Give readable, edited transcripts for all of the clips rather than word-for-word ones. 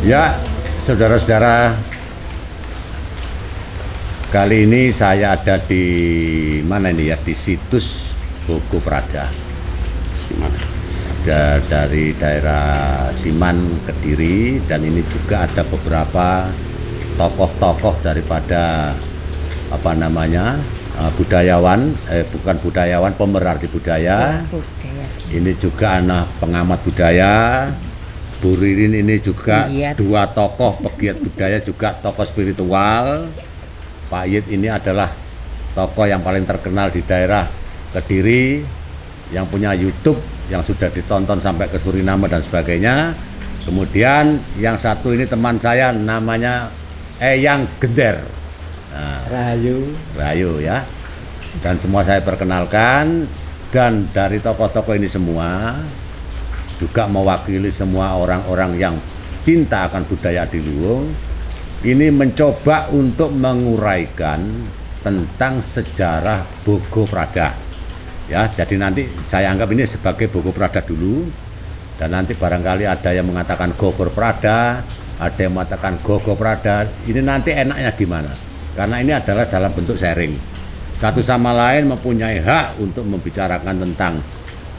Ya, saudara-saudara, kali ini saya ada di mana ini ya, di situs Bogo Prada dari daerah Siman, Kediri, dan ini juga ada beberapa tokoh-tokoh daripada budayawan, bukan budayawan, pemerhati budaya. Ini juga anak pengamat budaya. Bu Ririn ini juga dua tokoh pegiat budaya, juga tokoh spiritual. Pak Yit ini adalah tokoh yang paling terkenal di daerah Kediri, yang punya YouTube yang sudah ditonton sampai ke Suriname dan sebagainya. Kemudian yang satu ini teman saya, namanya Eyang Gender. Nah, Rahayu ya. Dan semua saya perkenalkan, dan dari tokoh-tokoh ini semua juga mewakili semua orang-orang yang cinta akan budaya Adiluhung. Ini mencoba untuk menguraikan tentang sejarah Bogo Prada. Ya, jadi nanti saya anggap ini sebagai Bogo Prada dulu, dan nanti barangkali ada yang mengatakan Gogor Prada, ada yang mengatakan Gogo Prada. Ini nanti enaknya gimana? Karena ini adalah dalam bentuk sharing. Satu sama lain mempunyai hak untuk membicarakan tentang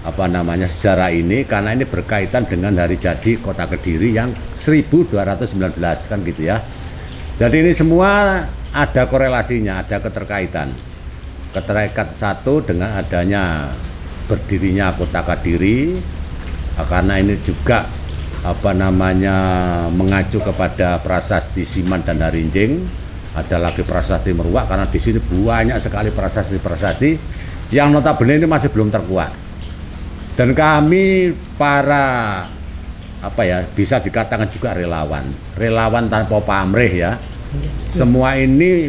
sejarah ini, karena ini berkaitan dengan hari jadi Kota Kediri yang 1219 kan gitu ya. Jadi ini semua ada korelasinya, ada keterkaitan satu dengan adanya berdirinya Kota Kediri, karena ini juga mengacu kepada prasasti Siman dan Harinjing. Ada lagi prasasti Meruak, karena di sini banyak sekali prasasti-prasasti yang notabene ini masih belum terkuak. Dan kami para bisa dikatakan juga relawan tanpa pamrih ya. Semua ini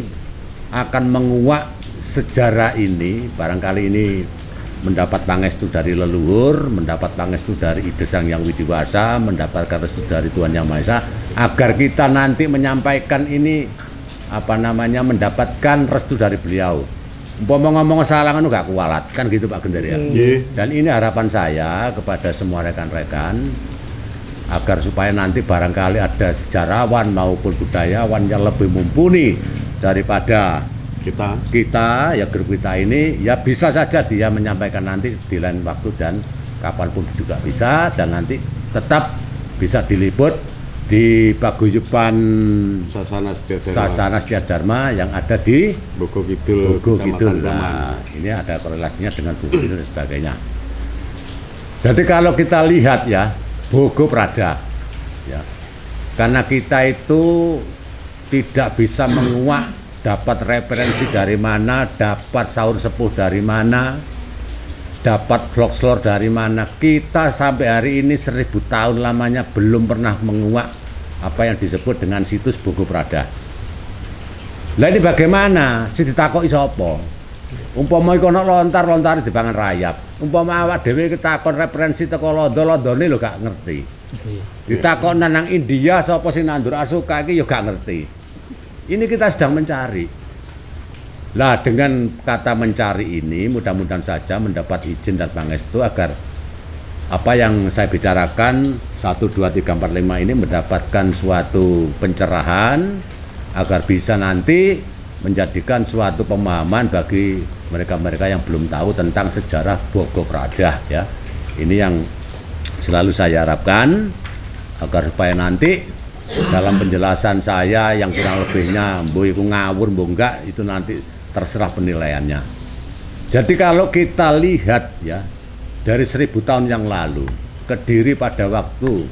akan menguak sejarah ini, barangkali ini mendapat pangestu dari leluhur, mendapat pangestu dari Ide Sang Hyang Widiwasa, mendapatkan restu dari Tuhan Yang Maha Esa, agar kita nanti menyampaikan ini mendapatkan restu dari beliau. Ngomong salah kan nggak kualat kan gitu Pak Gender ya. Dan ini harapan saya kepada semua rekan-rekan, agar supaya nanti barangkali ada sejarawan maupun budayawan yang lebih mumpuni daripada kita ya, grup kita ini ya, bisa saja dia menyampaikan nanti di lain waktu dan kapanpun juga bisa, dan nanti tetap bisa diliput di paguyuban Sasana Setia Dharma yang ada di Bogo Kidul. Nah, ini ada korelasinya dengan Bogo Kidul dan sebagainya. Jadi kalau kita lihat ya, Bogo Prada ya, karena kita itu tidak bisa menguak dapat referensi dari mana, dapat sahur sepuh dari mana, dapat folklore dari mana. Kita sampai hari ini 1000 tahun lamanya belum pernah menguak apa yang disebut dengan situs Bogo Prada. Lah ini bagaimana? Si ditakoki sapa? Umpama iku ana lontar-lontar dipangan rayap. Umpama awak dhewe ketakon referensi teko londo-londone lho gak ngerti. Ditakon nang India sapa sing nandur asuka iki ya gak ngerti. Ini kita sedang mencari. Lah dengan kata mencari ini mudah-mudahan saja mendapat izin dan pangestu agar apa yang saya bicarakan 1, 2, 3, 4, 5 ini mendapatkan suatu pencerahan, agar bisa nanti menjadikan suatu pemahaman bagi mereka-mereka yang belum tahu tentang sejarah Bogo Prada ya. Ini yang selalu saya harapkan, agar supaya nanti dalam penjelasan saya yang kurang lebihnya mbuh iku ngawur mbuh enggak, itu nanti terserah penilaiannya. Jadi kalau kita lihat ya, dari 1000 tahun yang lalu, Kediri pada waktu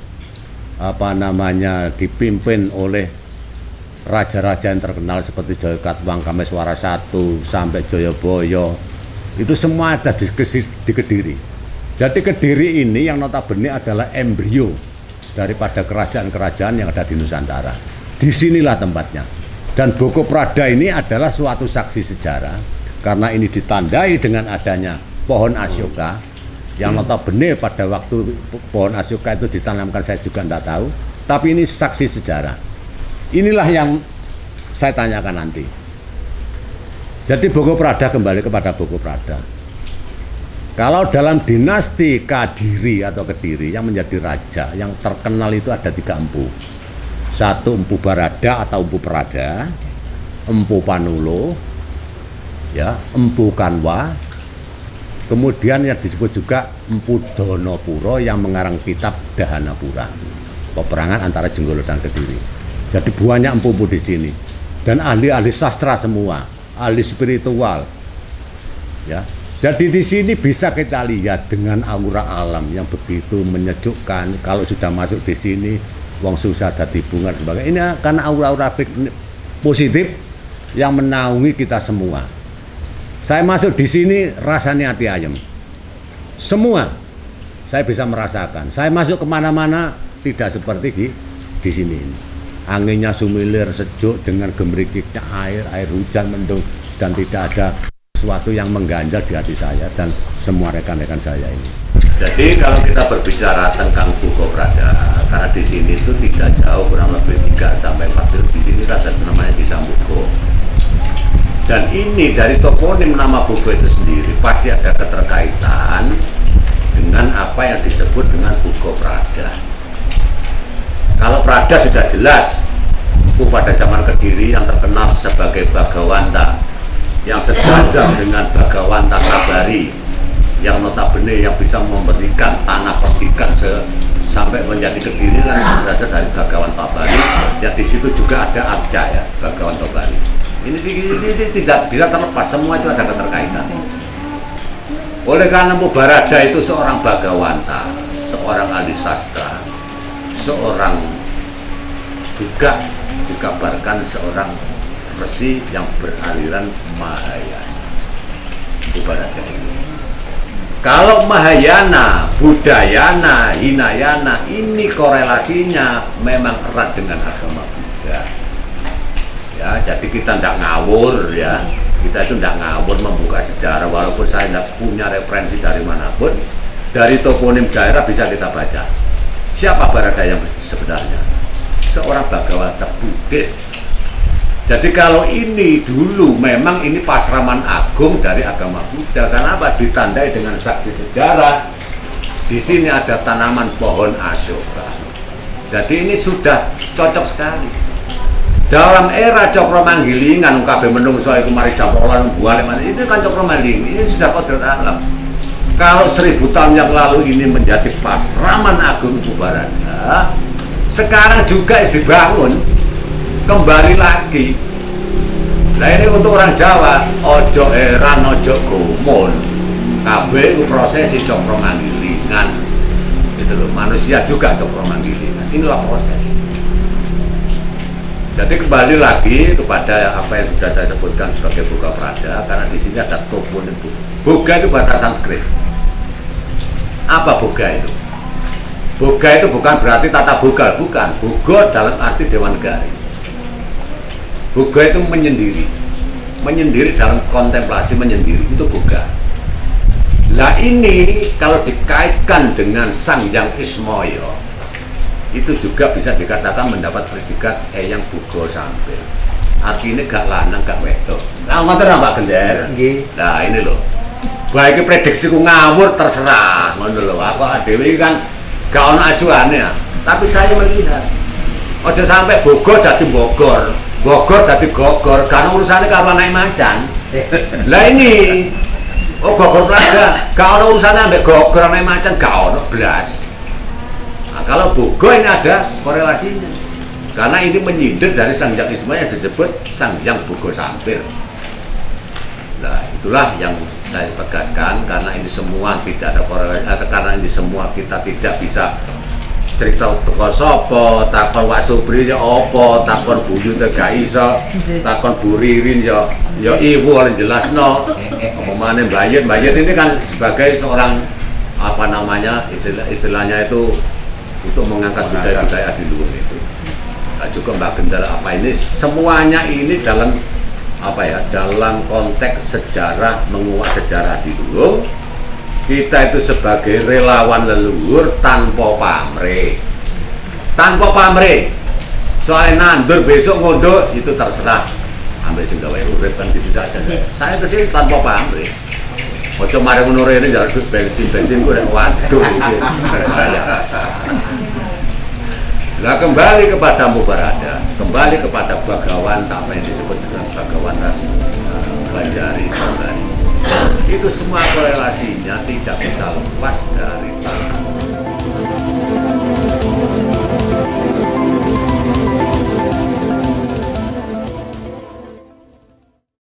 dipimpin oleh raja-raja yang terkenal seperti Jaya Katuang, Kameswara I sampai Jayabaya, itu semua ada di Kediri. Jadi Kediri ini yang notabene adalah embrio daripada kerajaan-kerajaan yang ada di Nusantara. Disinilah tempatnya. Dan Boko Prada ini adalah suatu saksi sejarah karena ini ditandai dengan adanya pohon Ashoka yang notabene pada waktu pohon Ashoka itu ditanamkan saya juga tidak tahu. Tapi ini saksi sejarah. Inilah yang saya tanyakan nanti. Jadi Boko Prada, kembali kepada Boko Prada. Kalau dalam dinasti Kadiri atau Kediri yang menjadi raja, yang terkenal itu ada 3 empu. 1 Empu Barada atau Empu Prada, Empu Panulo, ya, Empu Kanwa, kemudian yang disebut juga Empu Donopuro yang mengarang kitab Dahanapura, peperangan antara Jenggolo dan Kediri. Jadi banyak empu-empu di sini dan ahli-ahli sastra semua, ahli spiritual, ya. Jadi di sini bisa kita lihat dengan aura alam yang begitu menyejukkan. Kalau sudah masuk di sini, wong susah dadi bunga dan sebagainya. Ini karena aura-aura positif yang menaungi kita semua. Saya masuk di sini rasanya hati ayam. Semua saya bisa merasakan. Saya masuk kemana-mana tidak seperti di sini. Anginnya sumilir, sejuk dengan gemericiknya air hujan mendung dan tidak ada sesuatu yang mengganjal di hati saya dan semua rekan-rekan saya ini. Jadi kalau kita berbicara tentang Boko Prada, karena di sini itu tidak jauh, kurang lebih 3 sampai 4 km di sini ada namanya Desa Bugo. Dan ini dari toponim nama Bugo itu sendiri pasti ada keterkaitan dengan apa yang disebut dengan Boko Prada. Kalau Prada sudah jelas, pada zaman Kediri yang terkenal sebagai Bagawanta, yang sejajar dengan Bagawanta Tabari, yang notabene yang bisa memberikan tanah perdikan sampai menjadi Kediri kan berasal dari Bagawanta Tabari. Ya di situ juga ada Arja ya, Bagawanta Tabari. Ini tidak bisa terlepas, semua itu ada keterkaitan. Oleh karena Empu Barada itu seorang Bagawanta, seorang ahli sastra, seorang juga dikabarkan seorang resi yang beraliran Mahayana. Ibaratnya ini. Kalau Mahayana, Budayana, Hinayana ini korelasinya memang erat dengan agama Buddha. Ya, jadi kita tidak ngawur ya. Kita itu tidak ngawur membuka sejarah walaupun saya tidak punya referensi dari manapun. Dari toponim daerah bisa kita baca. Siapa Barada yang sebenarnya? Seorang Bagawanta Buddhis. Jadi kalau ini dulu memang ini pasraman agung dari agama Buddha. Karena apa? Ditandai dengan saksi sejarah. Di sini ada tanaman pohon Ashoka. Jadi ini sudah cocok sekali. Dalam era Cokromanggilingan, kabeh menungso iku mari jampolan buale mana itu kan Cokromanggiling. Ini sudah kodrat alam. Kalau 1000 tahun yang lalu ini menjadi pasraman agung Empu Barada, sekarang juga dibangun kembali lagi. Nah ini untuk orang Jawa, ojo heran, ojo gumun. Kabeh itu prosesi Cokromanggilingan. Gitu loh, manusia juga Cokromanggilingan. Inilah proses. Jadi kembali lagi kepada apa yang sudah saya sebutkan sebagai Boko Prada, karena di sini ada toponim Boga itu bahasa Sanskrit. Apa Boga itu? Boga itu bukan berarti tata boga, bukan. Boga dalam arti Dewan Negari. Boga itu menyendiri dalam kontemplasi menyendiri, itu boga. Lah ini kalau dikaitkan dengan Sang Hyang Ismaya, itu juga bisa dikatakan mendapat predikat Eyang Bugo Sampil. Artinya gak lanang gak wedok. Nah, ngoten Pak Gender. Nggih. Nah, ini loh. Baik prediksiku ngawur terserah, ngono lho. Aku dhewe kan gak ono acuane ya. Tapi saya melihat aja sampai Bogor jadi Bogor, Bogor jadi Gogor, karena urusannya karo naik macan. Lah ini Gogor Prada, gak ono urusannya ambek Gogor naik macan, gak ono blas. Nah, kalau Bogo ini ada korelasinya, karena ini menyindir dari Sang Hyang Ismaya yang disebut Sang Hyang Bugo Sampil. Nah itulah yang saya tegaskan, karena ini semua tidak ada korelasi, karena ini semua kita tidak bisa cerita teko sapa, takon Wak Subri ya apa, takon Buyut gak iso, takon Bu Ririn ya ibu oleh jelasno. Omongane Mbayut ini kan sebagai seorang apa namanya istilahnya itu untuk mengangkat budaya-budaya adiluhung itu. Nah, juga Mbak Gendal apa ini semuanya ini dalam apa ya, dalam konteks sejarah, menguak sejarah adiluhung. Kita itu sebagai relawan leluhur tanpa pamrih. Tanpa pamrih. Soalnya nandur besok ngondo itu terserah. Ambil sing gawe urip kan gitu saja. Saya itu sih tanpa pamrih. Ojo mari ngono rene njaluk bensin gue waduh iki. Nah, kembali kepada Mubarada, kembali kepada Bagawan, apa yang disebut dengan Bagawan Ras Banjari Bambari. Itu semua korelasinya tidak bisa lepas dari tanah.